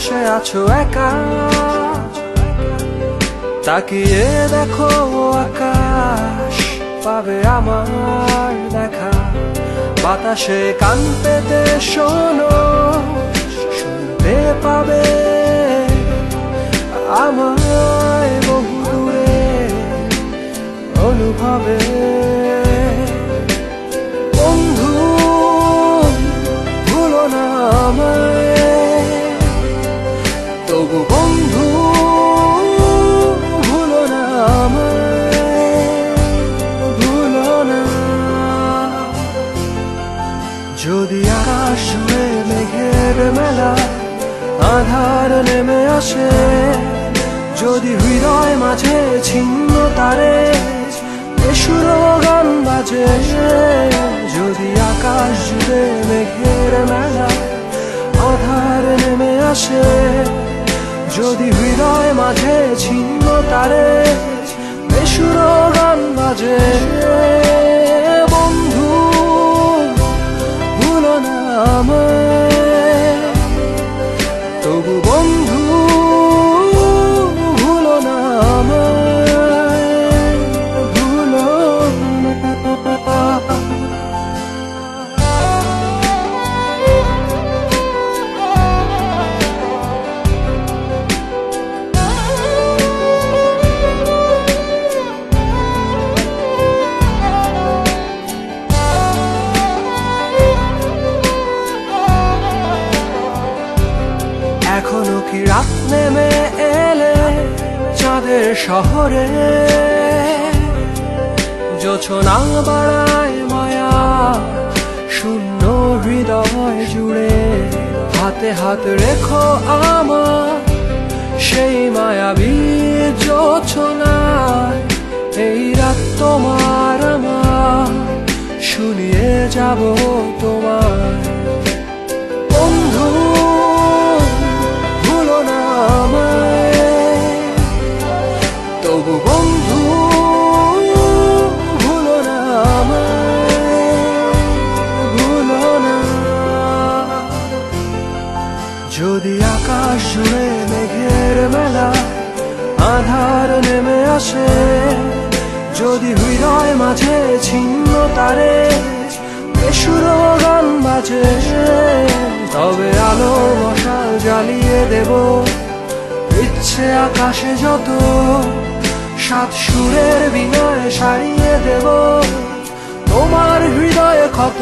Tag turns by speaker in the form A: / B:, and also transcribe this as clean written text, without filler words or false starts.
A: বসে আছো একা, তাকিয়ে দেখো আকাশ, পাবে আমার দেখা। বাতাসে কান পেতে শোনো, শুনতে পাবে আমায় বহু দূরে অনুভবে। বন্ধু ভুলো না আমায়, তবু বন্ধু ভুলো না আমায়, ভুলো না। যদি আকাশ জুড়ে মেঘের মেলা, আধার নেমে আসে, যদি হৃদয় মাঝে ছিন্ন তারে বেসুর গান বাজে। যদি আকাশ জুড়ে মেঘের মেলা, আধার নেমে আসে, যদি হৃদয় মাঝে ছিন্ন তারে বেসুর গান বাজে। বন্ধু ভুলো না আমায়, তবু বন্ধু ভুলো না আমায়, ভুলো না। এখনো কি রাত নেমে এলে চাঁদের শহরে, জোছনা বাড়ায় মায়া শূন্য হৃদয় জুড়ে। হাতে হাত রেখো আমার সেই মায়াবী জোছনায়, এই রাত তোমার আমার শুনিয়ে যাব তোমার। বন্ধু ভুলো না আমায়, তবু বন্ধু ভুলো না আমায়, ভুলো না। যদি আকাশ জুড়ে মেঘের মেলা, আধার নেমে আসে, যদি হৃদয় মাঝে ছিন্ন তারে বেসুর গান বাজে, তবে আলো মশাল জ্বালিয়ে দেব ইচ্ছে আকাশে যত, সাত সুরের বিনয় সারিয়ে দেব তোমার হৃদয়ে ক্ষত।